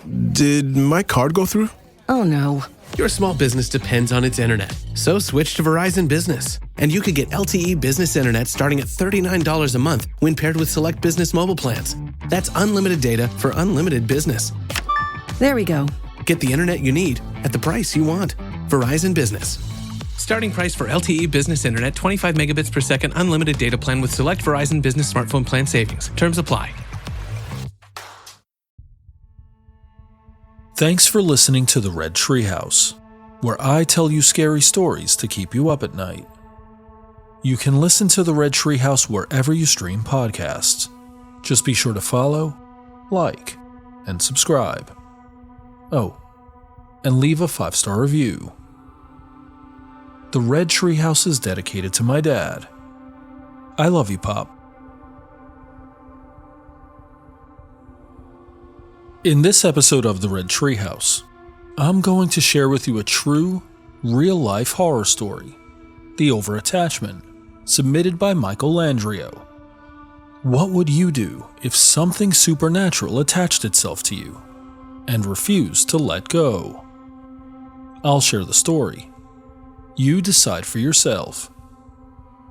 Did my card go through? Oh no. Your small business depends on its internet, so switch to Verizon Business. And you could get LTE business internet starting at $39 a month when paired with select business mobile plans. That's unlimited data for unlimited business. There we go. Get the internet you need at the price you want. Verizon Business. Starting price for LTE business internet, 25 megabits per second unlimited data plan with select Verizon Business smartphone plan savings. Terms apply. Thanks for listening to the Red Treehouse, where I tell you scary stories to keep you up at night. You can listen to the Red Treehouse wherever you stream podcasts. Just be sure to follow, like, and subscribe. Oh, and leave a 5-star review. The Red Treehouse is dedicated to my dad. I love you, Pop. In this episode of the Red Treehouse, I'm going to share with you a true, real-life horror story, The Overattachment, submitted by Michael Landrio. What would you do if something supernatural attached itself to you and refused to let go? I'll share the story. You decide for yourself.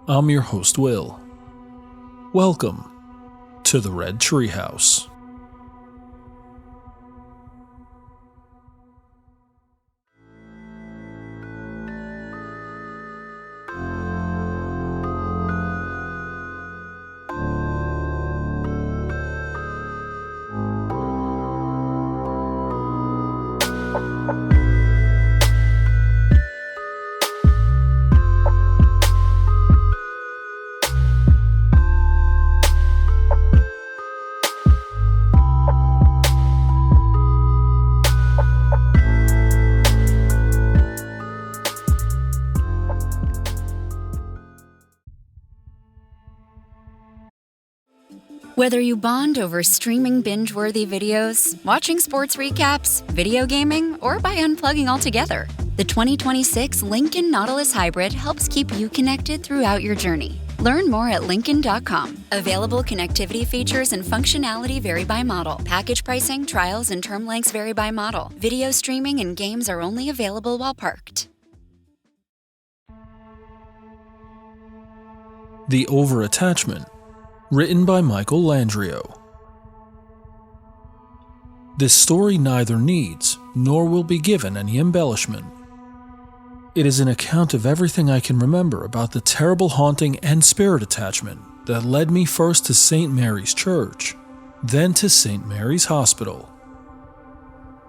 I'm your host, Will. Welcome to the Red Treehouse. Whether you bond over streaming binge-worthy videos, watching sports recaps, video gaming, or by unplugging altogether, the 2026 Lincoln Nautilus Hybrid helps keep you connected throughout your journey. Learn more at Lincoln.com. Available connectivity features and functionality vary by model. Package pricing, trials, and term lengths vary by model. Video streaming and games are only available while parked. The Overattachment, written by Michael Landrio. This story neither needs nor will be given any embellishment. It is an account of everything I can remember about the terrible haunting and spirit attachment that led me first to St. Mary's Church, then to St. Mary's Hospital.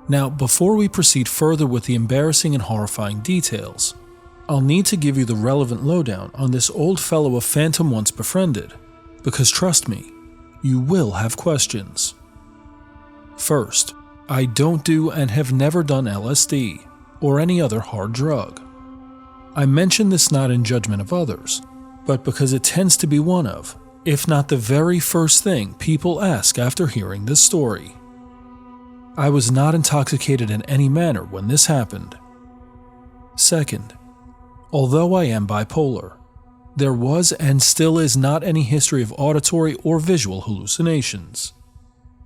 Now, before we proceed further with the embarrassing and horrifying details, I'll need to give you the relevant lowdown on this old fellow a phantom once befriended, because trust me, you will have questions. First, I don't do and have never done LSD or any other hard drug. I mention this not in judgment of others, but because it tends to be one of, if not the very first thing people ask after hearing this story. I was not intoxicated in any manner when this happened. Second, although I am bipolar, there was and still is not any history of auditory or visual hallucinations.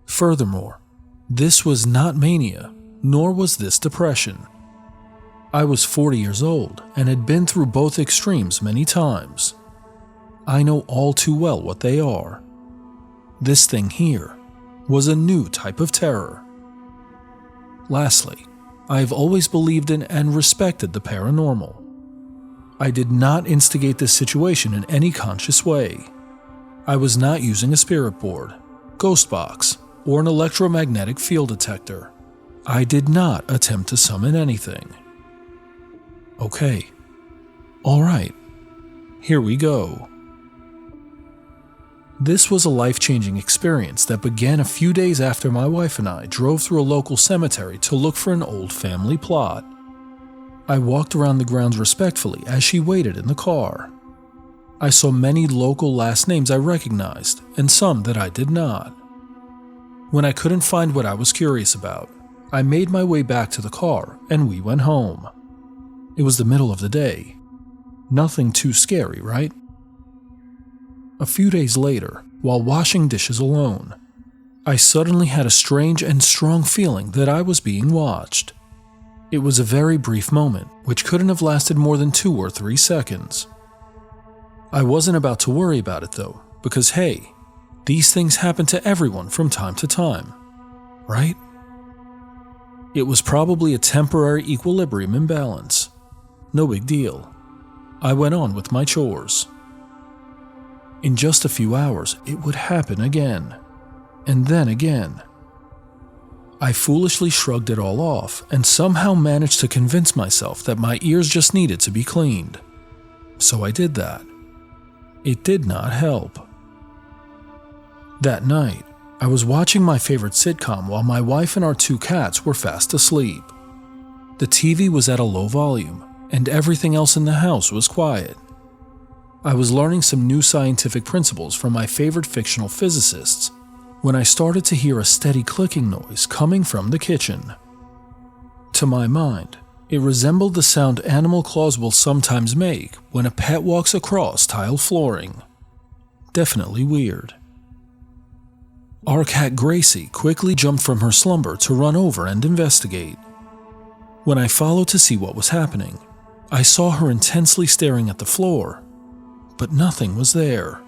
Furthermore, this was not mania, nor was this depression. I was 40 years old and had been through both extremes many times. I know all too well what they are. This thing here was a new type of terror. Lastly, I have always believed in and respected the paranormal. I did not instigate this situation in any conscious way. I was not using a spirit board, ghost box, or an electromagnetic field detector. I did not attempt to summon anything. Okay. Alright. Here we go. This was a life-changing experience that began a few days after my wife and I drove through a local cemetery to look for an old family plot. I walked around the grounds respectfully as she waited in the car. I saw many local last names I recognized, and some that I did not. When I couldn't find what I was curious about, I made my way back to the car and we went home. It was the middle of the day. Nothing too scary, right? A few days later, while washing dishes alone, I suddenly had a strange and strong feeling that I was being watched. It was a very brief moment, which couldn't have lasted more than 2 or 3 seconds. I wasn't about to worry about it though, because hey, these things happen to everyone from time to time, right? It was probably a temporary equilibrium imbalance. No big deal. I went on with my chores. In just a few hours, it would happen again. And then again. I foolishly shrugged it all off and somehow managed to convince myself that my ears just needed to be cleaned. So I did that. It did not help. That night, I was watching my favorite sitcom while my wife and our 2 cats were fast asleep. The TV was at a low volume, and everything else in the house was quiet. I was learning some new scientific principles from my favorite fictional physicists when I started to hear a steady clicking noise coming from the kitchen. To my mind, it resembled the sound animal claws will sometimes make when a pet walks across tile flooring. Definitely weird. Our cat Gracie quickly jumped from her slumber to run over and investigate. When I followed to see what was happening, I saw her intensely staring at the floor, but nothing was there.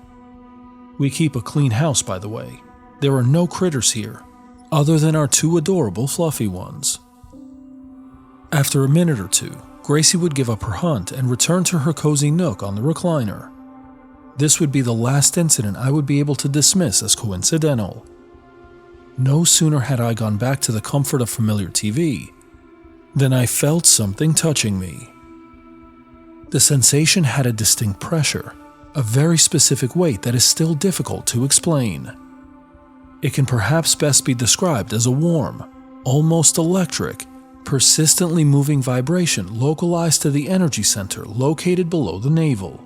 We keep a clean house, by the way. There are no critters here, other than our 2 adorable fluffy ones. After a minute or 2, Gracie would give up her hunt and return to her cozy nook on the recliner. This would be the last incident I would be able to dismiss as coincidental. No sooner had I gone back to the comfort of familiar TV than I felt something touching me. The sensation had a distinct pressure, a very specific weight that is still difficult to explain. It can perhaps best be described as a warm, almost electric, persistently moving vibration localized to the energy center located below the navel,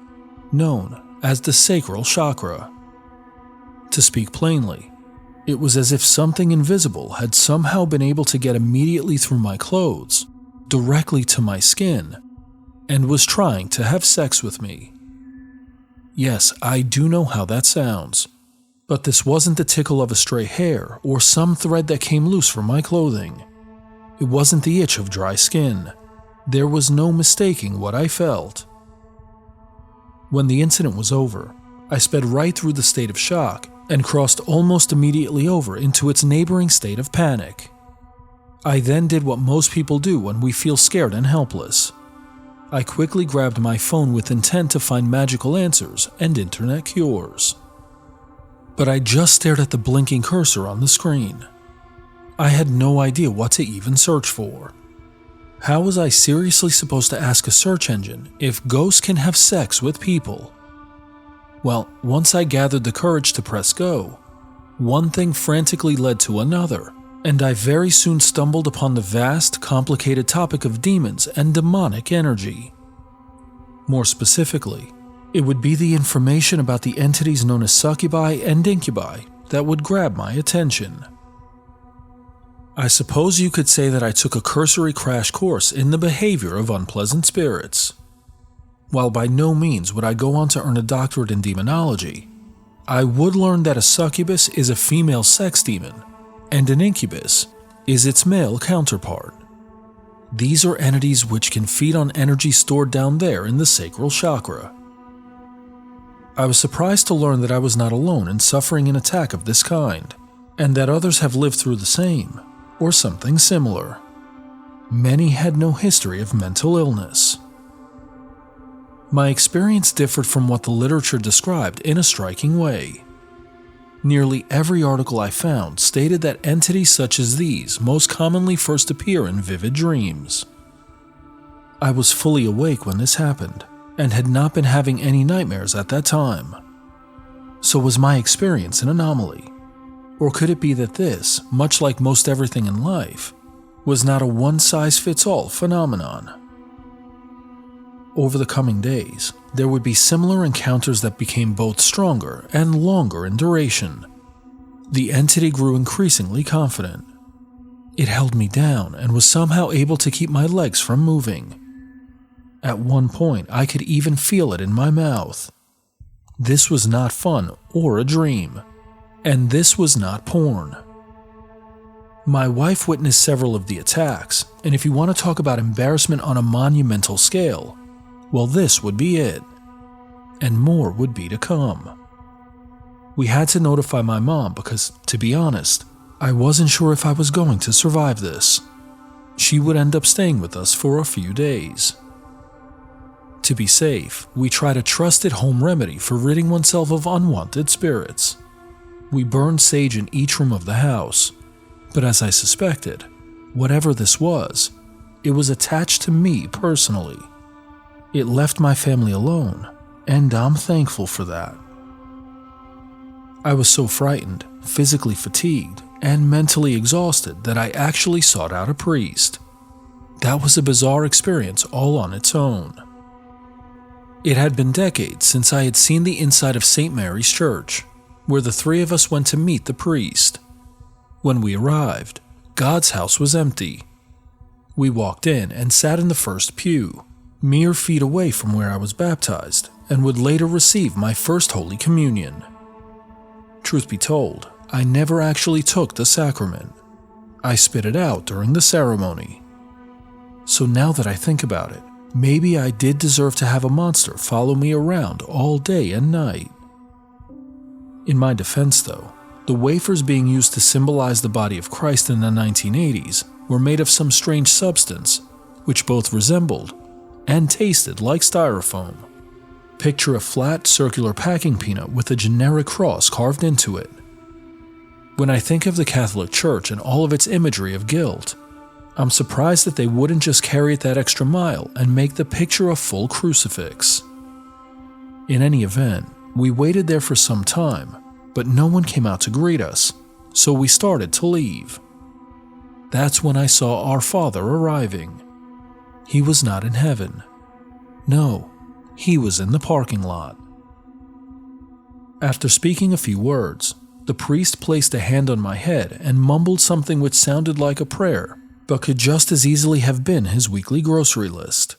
known as the sacral chakra. To speak plainly, it was as if something invisible had somehow been able to get immediately through my clothes, directly to my skin, and was trying to have sex with me. Yes, I do know how that sounds, but this wasn't the tickle of a stray hair or some thread that came loose from my clothing. It wasn't the itch of dry skin. There was no mistaking what I felt. When the incident was over, I sped right through the state of shock and crossed almost immediately over into its neighboring state of panic. I then did what most people do when we feel scared and helpless. I quickly grabbed my phone with intent to find magical answers and internet cures. But I just stared at the blinking cursor on the screen. I had no idea what to even search for. How was I seriously supposed to ask a search engine if ghosts can have sex with people? Well, once I gathered the courage to press go, one thing frantically led to another, and I very soon stumbled upon the vast, complicated topic of demons and demonic energy. More specifically, it would be the information about the entities known as succubi and incubi that would grab my attention. I suppose you could say that I took a cursory crash course in the behavior of unpleasant spirits. While by no means would I go on to earn a doctorate in demonology, I would learn that a succubus is a female sex demon, and an incubus is its male counterpart. These are entities which can feed on energy stored down there in the sacral chakra. I was surprised to learn that I was not alone in suffering an attack of this kind, and that others have lived through the same, or something similar. Many had no history of mental illness. My experience differed from what the literature described in a striking way. Nearly every article I found stated that entities such as these most commonly first appear in vivid dreams. I was fully awake when this happened, and had not been having any nightmares at that time. So was my experience an anomaly? Or could it be that this, much like most everything in life, was not a one-size-fits-all phenomenon? Over the coming days, there would be similar encounters that became both stronger and longer in duration. The entity grew increasingly confident. It held me down and was somehow able to keep my legs from moving. At one point, I could even feel it in my mouth. This was not fun or a dream. And this was not porn. My wife witnessed several of the attacks, and if you want to talk about embarrassment on a monumental scale, well, this would be it. And more would be to come. We had to notify my mom because, to be honest, I wasn't sure if I was going to survive this. She would end up staying with us for a few days. To be safe, we tried a trusted home remedy for ridding oneself of unwanted spirits. We burned sage in each room of the house, but as I suspected, whatever this was, it was attached to me personally. It left my family alone, and I'm thankful for that. I was so frightened, physically fatigued, and mentally exhausted that I actually sought out a priest. That was a bizarre experience all on its own. It had been decades since I had seen the inside of St. Mary's Church, where the three of us went to meet the priest. When we arrived, God's house was empty. We walked in and sat in the first pew, mere feet away from where I was baptized, and would later receive my first Holy Communion. Truth be told, I never actually took the sacrament. I spit it out during the ceremony. So now that I think about it, maybe I did deserve to have a monster follow me around all day and night. In my defense, though, the wafers being used to symbolize the body of Christ in the 1980s were made of some strange substance, which both resembled and tasted like styrofoam. Picture a flat, circular packing peanut with a generic cross carved into it. When I think of the Catholic Church and all of its imagery of guilt, I'm surprised that they wouldn't just carry it that extra mile and make the picture a full crucifix. In any event, we waited there for some time, but no one came out to greet us, so we started to leave. That's when I saw our Father arriving. He was not in heaven. No, he was in the parking lot. After speaking a few words, the priest placed a hand on my head and mumbled something which sounded like a prayer, but could just as easily have been his weekly grocery list.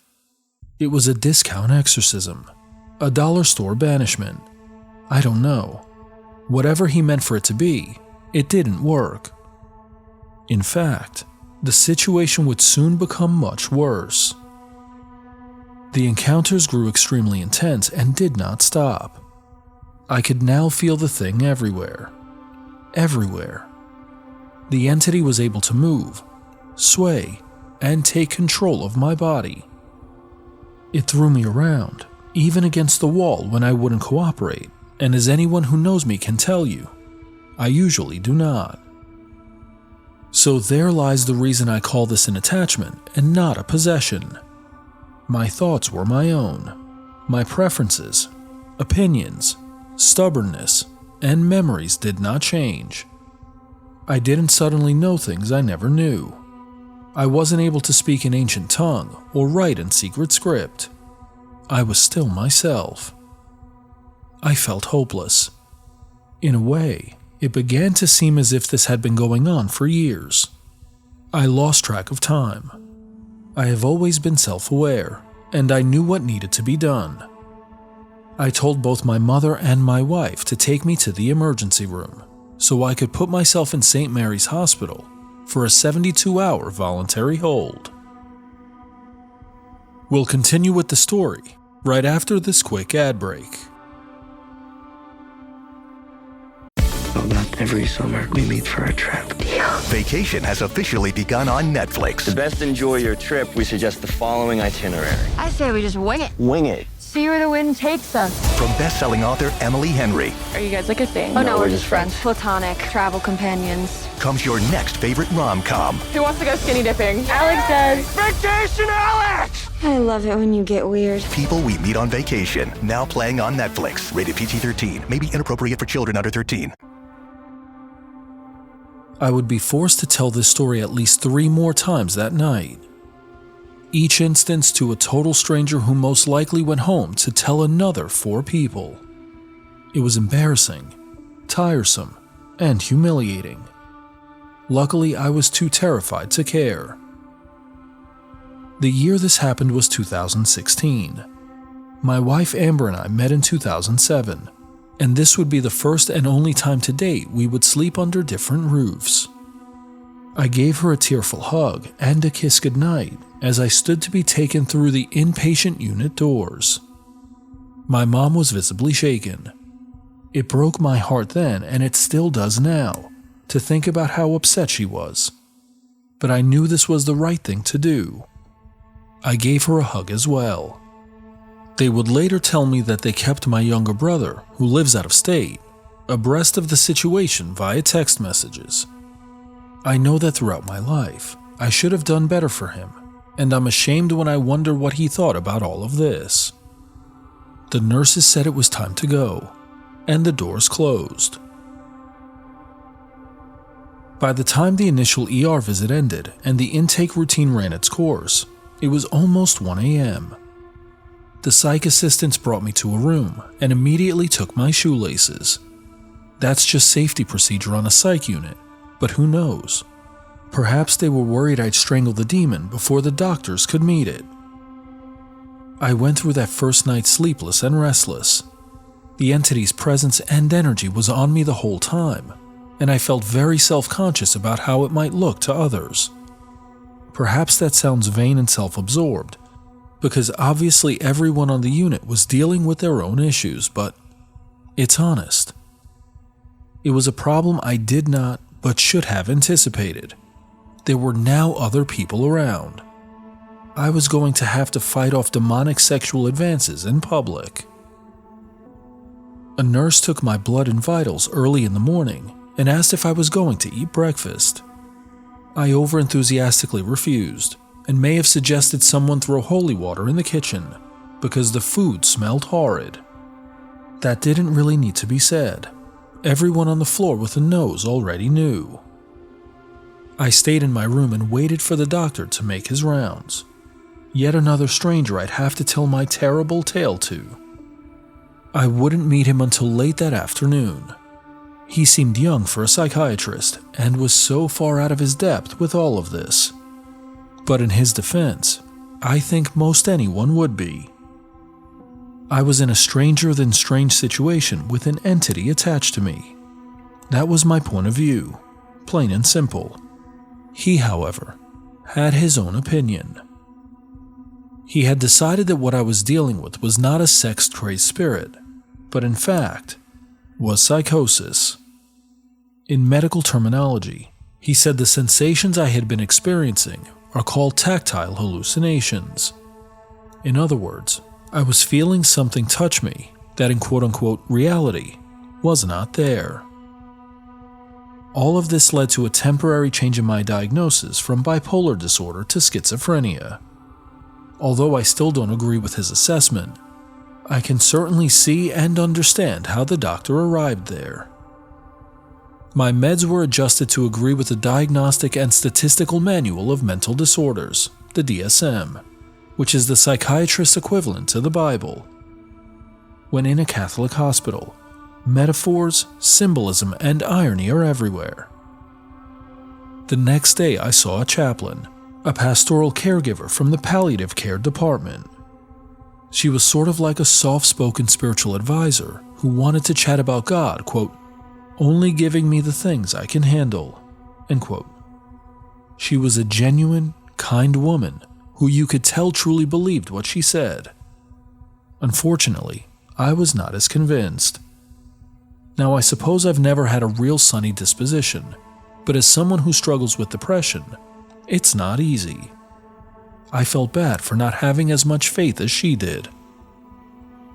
It was a discount exorcism, a dollar store banishment. I don't know. Whatever he meant for it to be, it didn't work. In fact, the situation would soon become much worse. The encounters grew extremely intense and did not stop. I could now feel the thing everywhere. Everywhere. The entity was able to move, sway, and take control of my body. It threw me around, even against the wall when I wouldn't cooperate, and as anyone who knows me can tell you, I usually do not. So there lies the reason I call this an attachment and not a possession. My thoughts were my own. My preferences, opinions, stubbornness, and memories did not change. I didn't suddenly know things I never knew. I wasn't able to speak an ancient tongue or write in secret script. I was still myself. I felt hopeless. In a way, it began to seem as if this had been going on for years. I lost track of time. I have always been self-aware, and I knew what needed to be done. I told both my mother and my wife to take me to the emergency room so I could put myself in St. Mary's Hospital for a 72-hour voluntary hold. We'll continue with the story right after this quick ad break. About every summer, we meet for a trip. Vacation has officially begun on Netflix. To best enjoy your trip, we suggest the following itinerary. I say we just wing it. Wing it. See where the wind takes us. From best-selling author Emily Henry Are you guys like a thing? Oh, no, we're just friends. Platonic, travel companions. comes your next favorite rom-com. Who wants to go skinny dipping? Alex does. Vacation, Alex! I love it when you get weird. People We Meet on Vacation, now playing on Netflix. Rated PG-13, may be inappropriate for children under 13. I would be forced to tell this story at least 3 more times that night. Each instance to a total stranger who most likely went home to tell another 4 people. It was embarrassing, tiresome, and humiliating. Luckily, I was too terrified to care. The year this happened was 2016. My wife Amber and I met in 2007, and this would be the first and only time to date we would sleep under different roofs. I gave her a tearful hug and a kiss goodnight as I stood to be taken through the inpatient unit doors. My mom was visibly shaken. It broke my heart then, and it still does now, to think about how upset she was. But I knew this was the right thing to do. I gave her a hug as well. They would later tell me that they kept my younger brother, who lives out of state, abreast of the situation via text messages. I know that throughout my life, I should have done better for him, and I'm ashamed when I wonder what he thought about all of this. The nurses said it was time to go, and the doors closed. By the time the initial ER visit ended and the intake routine ran its course, it was almost 1 a.m. The psych assistants brought me to a room and immediately took my shoelaces. That's just safety procedure on a psych unit, but who knows? Perhaps they were worried I'd strangle the demon before the doctors could meet it. I went through that first night sleepless and restless. The entity's presence and energy was on me the whole time, and I felt very self-conscious about how it might look to others. Perhaps that sounds vain and self-absorbed, because obviously everyone on the unit was dealing with their own issues, but it's honest. It was a problem I did not, but should have anticipated. There were now other people around. I was going to have to fight off demonic sexual advances in public. A nurse took my blood and vitals early in the morning and asked if I was going to eat breakfast. I overenthusiastically refused, and may have suggested someone throw holy water in the kitchen, because the food smelled horrid. That didn't really need to be said. Everyone on the floor with a nose already knew. I stayed in my room and waited for the doctor to make his rounds. Yet another stranger I'd have to tell my terrible tale to. I wouldn't meet him until late that afternoon. He seemed young for a psychiatrist and was so far out of his depth with all of this. But in his defense, I think most anyone would be. I was in a stranger than strange situation with an entity attached to me. That was my point of view, plain and simple. He, however, had his own opinion. He had decided that what I was dealing with was not a sex-crazed spirit, but in fact, was psychosis. In medical terminology, he said the sensations I had been experiencing are called tactile hallucinations. In other words, I was feeling something touch me that in quote-unquote reality was not there. All of this led to a temporary change in my diagnosis from bipolar disorder to schizophrenia. Although I still don't agree with his assessment, I can certainly see and understand how the doctor arrived there. My meds were adjusted to agree with the Diagnostic and Statistical Manual of Mental Disorders, the DSM, which is the psychiatrist's equivalent to the Bible. When in a Catholic hospital, metaphors, symbolism, and irony are everywhere. The next day I saw a chaplain, a pastoral caregiver from the palliative care department. She was sort of like a soft-spoken spiritual advisor who wanted to chat about God, quote, only giving me the things I can handle, end quote. She was a genuine, kind woman who you could tell truly believed what she said. Unfortunately, I was not as convinced. Now, I suppose I've never had a real sunny disposition, but as someone who struggles with depression, it's not easy. I felt bad for not having as much faith as she did.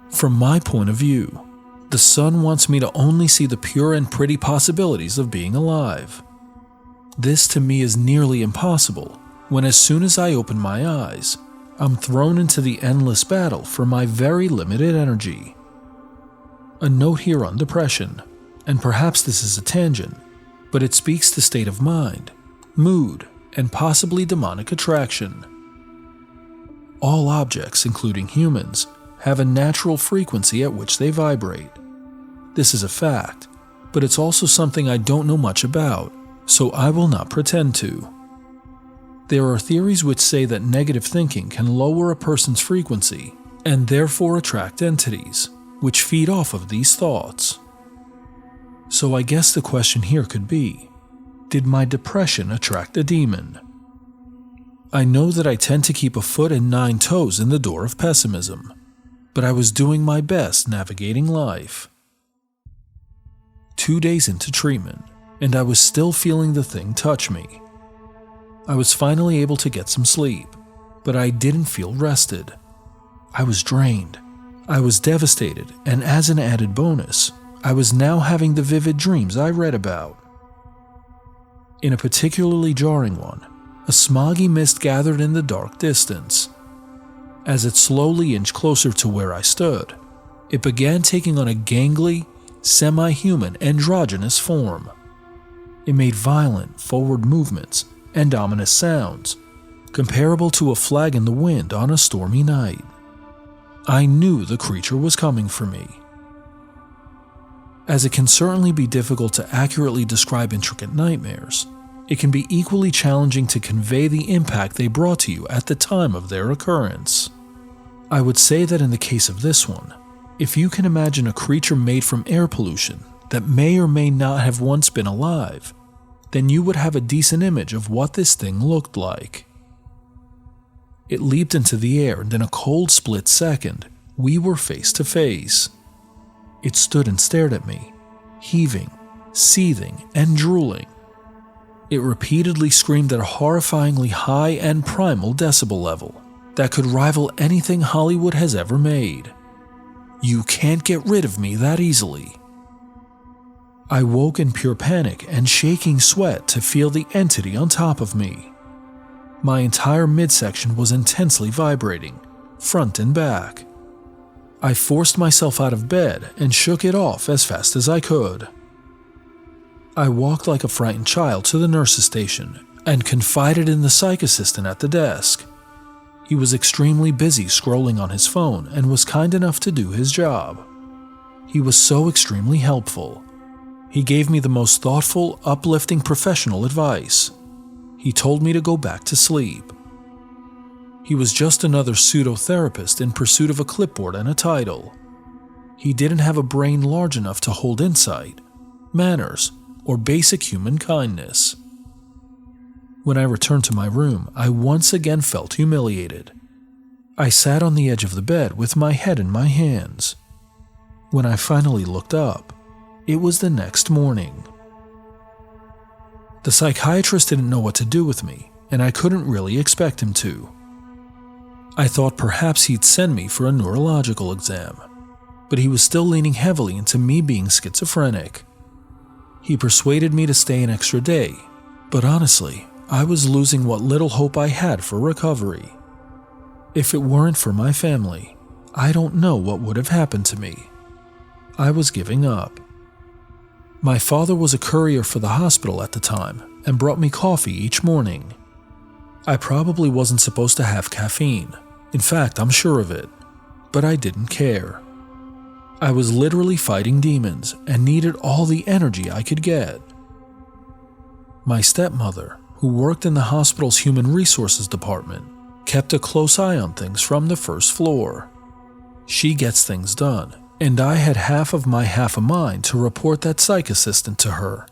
From my point of view, the sun wants me to only see the pure and pretty possibilities of being alive. This to me is nearly impossible when as soon as I open my eyes, I'm thrown into the endless battle for my very limited energy. A note here on depression, and perhaps this is a tangent, but it speaks to state of mind, mood, and possibly demonic attraction. All objects, including humans, have a natural frequency at which they vibrate. This is a fact, but it's also something I don't know much about, so I will not pretend to. There are theories which say that negative thinking can lower a person's frequency and therefore attract entities, which feed off of these thoughts. So I guess the question here could be, did my depression attract a demon? I know that I tend to keep a foot and 9 toes in the door of pessimism, but I was doing my best navigating life. 2 days into treatment, and I was still feeling the thing touch me. I was finally able to get some sleep, but I didn't feel rested. I was drained. I was devastated, and as an added bonus, I was now having the vivid dreams I read about. In a particularly jarring one, a smoggy mist gathered in the dark distance. As it slowly inched closer to where I stood, it began taking on a gangly, semi-human, androgynous form. It made violent, forward movements and ominous sounds, comparable to a flag in the wind on a stormy night. I knew the creature was coming for me. As it can certainly be difficult to accurately describe intricate nightmares, it can be equally challenging to convey the impact they brought to you at the time of their occurrence. I would say that in the case of this one, if you can imagine a creature made from air pollution that may or may not have once been alive, then you would have a decent image of what this thing looked like. It leaped into the air, and in a cold split second, we were face to face. It stood and stared at me, heaving, seething, and drooling. It repeatedly screamed at a horrifyingly high and primal decibel level that could rival anything Hollywood has ever made. You can't get rid of me that easily. I woke in pure panic and shaking sweat to feel the entity on top of me. My entire midsection was intensely vibrating, front and back. I forced myself out of bed and shook it off as fast as I could. I walked like a frightened child to the nurse's station and confided in the psych assistant at the desk. He was extremely busy scrolling on his phone and was kind enough to do his job. He was so extremely helpful. He gave me the most thoughtful, uplifting professional advice. He told me to go back to sleep. He was just another pseudo-therapist in pursuit of a clipboard and a title. He didn't have a brain large enough to hold insight, manners, or basic human kindness. When I returned to my room, I once again felt humiliated. I sat on the edge of the bed with my head in my hands. When I finally looked up, it was the next morning. The psychiatrist didn't know what to do with me, and I couldn't really expect him to. I thought perhaps he'd send me for a neurological exam, but he was still leaning heavily into me being schizophrenic. He persuaded me to stay an extra day, but honestly, I was losing what little hope I had for recovery. If it weren't for my family, I don't know what would have happened to me. I was giving up. My father was a courier for the hospital at the time and brought me coffee each morning. I probably wasn't supposed to have caffeine. In fact, I'm sure of it. But I didn't care. I was literally fighting demons and needed all the energy I could get. My stepmother, who worked in the hospital's human resources department, kept a close eye on things from the first floor. She gets things done, and I had half of a mind to report that psych assistant to her.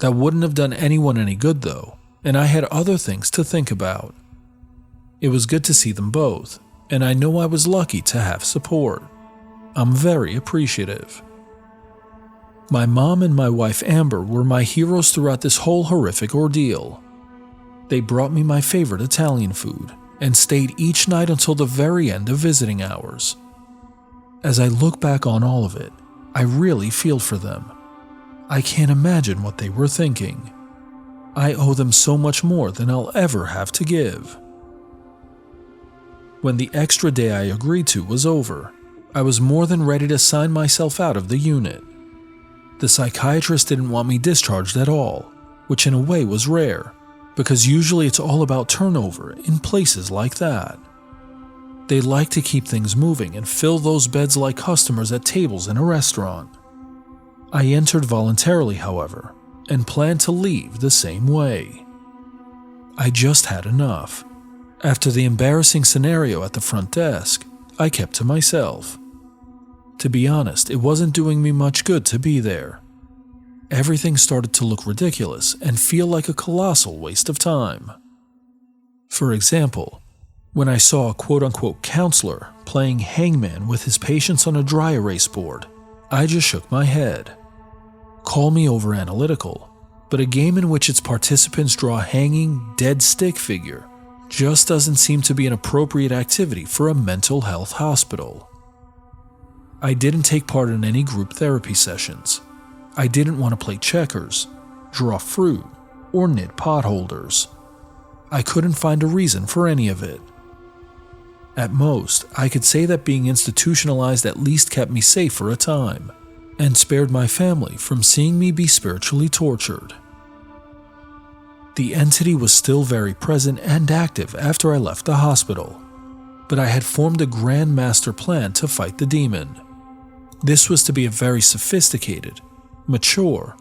That wouldn't have done anyone any good though, and I had other things to think about. It was good to see them both, and I know I was lucky to have support. I'm very appreciative. My mom and my wife Amber were my heroes throughout this whole horrific ordeal. They brought me my favorite Italian food and stayed each night until the very end of visiting hours. As I look back on all of it, I really feel for them. I can't imagine what they were thinking. I owe them so much more than I'll ever have to give. When the extra day I agreed to was over, I was more than ready to sign myself out of the unit. The psychiatrist didn't want me discharged at all, which in a way was rare, because usually it's all about turnover in places like that. They like to keep things moving and fill those beds like customers at tables in a restaurant. I entered voluntarily, however, and planned to leave the same way. I just had enough. After the embarrassing scenario at the front desk, I kept to myself. To be honest, it wasn't doing me much good to be there. Everything started to look ridiculous and feel like a colossal waste of time. For example, when I saw a quote-unquote counselor playing hangman with his patients on a dry erase board, I just shook my head. Call me over-analytical, but a game in which its participants draw a hanging, dead stick figure just doesn't seem to be an appropriate activity for a mental health hospital. I didn't take part in any group therapy sessions. I didn't want to play checkers, draw fruit, or knit potholders. I couldn't find a reason for any of it. At most, I could say that being institutionalized at least kept me safe for a time, and spared my family from seeing me be spiritually tortured. The entity was still very present and active after I left the hospital, but I had formed a grand master plan to fight the demon. This was to be a very sophisticated, mature,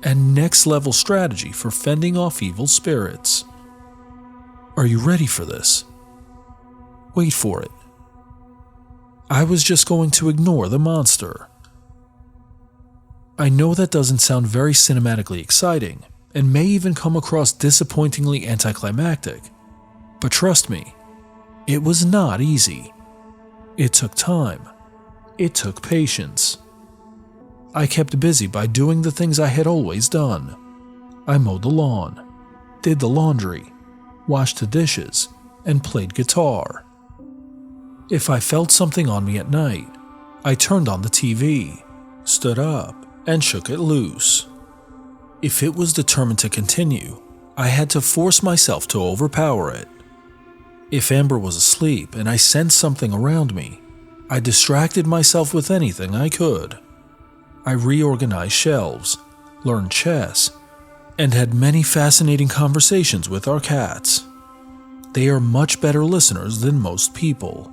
and next-level strategy for fending off evil spirits. Are you ready for this? Wait for it. I was just going to ignore the monster. I know that doesn't sound very cinematically exciting, and may even come across disappointingly anticlimactic, but trust me, it was not easy. It took time. It took patience. I kept busy by doing the things I had always done. I mowed the lawn, did the laundry, washed the dishes, and played guitar. If I felt something on me at night, I turned on the TV, stood up, and shook it loose. If it was determined to continue, I had to force myself to overpower it. If Amber was asleep and I sensed something around me, I distracted myself with anything I could. I reorganized shelves, learned chess, and had many fascinating conversations with our cats. They are much better listeners than most people.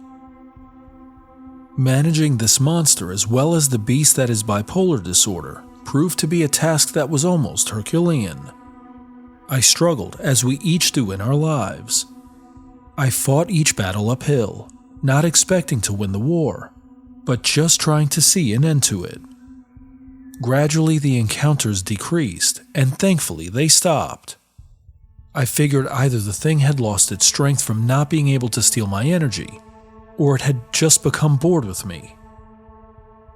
Managing this monster as well as the beast that is bipolar disorder proved to be a task that was almost Herculean. I struggled as we each do in our lives. I fought each battle uphill, not expecting to win the war, but just trying to see an end to it. Gradually the encounters decreased, and thankfully they stopped. I figured either the thing had lost its strength from not being able to steal my energy, or it had just become bored with me.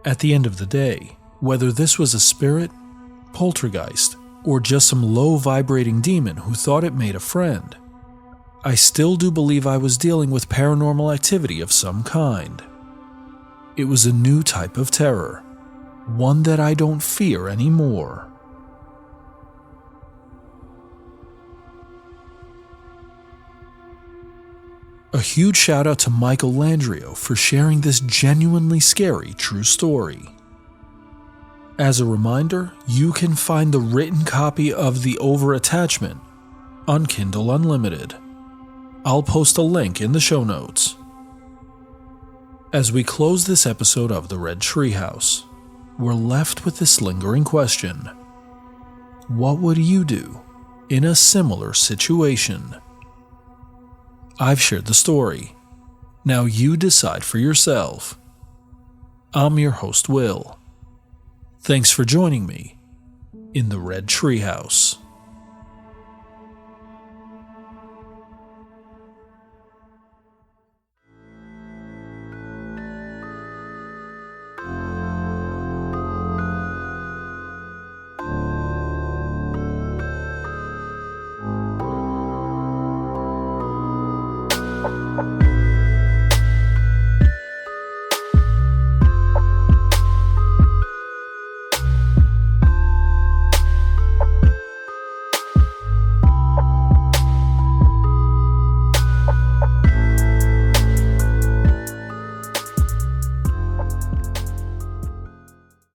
At the end of the day, whether this was a spirit, poltergeist, or just some low-vibrating demon who thought it made a friend, I still do believe I was dealing with paranormal activity of some kind. It was a new type of terror, one that I don't fear anymore. A huge shout out to Michael Landrio for sharing this genuinely scary true story. As a reminder, you can find the written copy of The Over-Attachment on Kindle Unlimited. I'll post a link in the show notes. As we close this episode of the Red Treehouse, we're left with this lingering question. What would you do in a similar situation? I've shared the story. Now you decide for yourself. I'm your host, Will. Thanks for joining me in the Red Treehouse.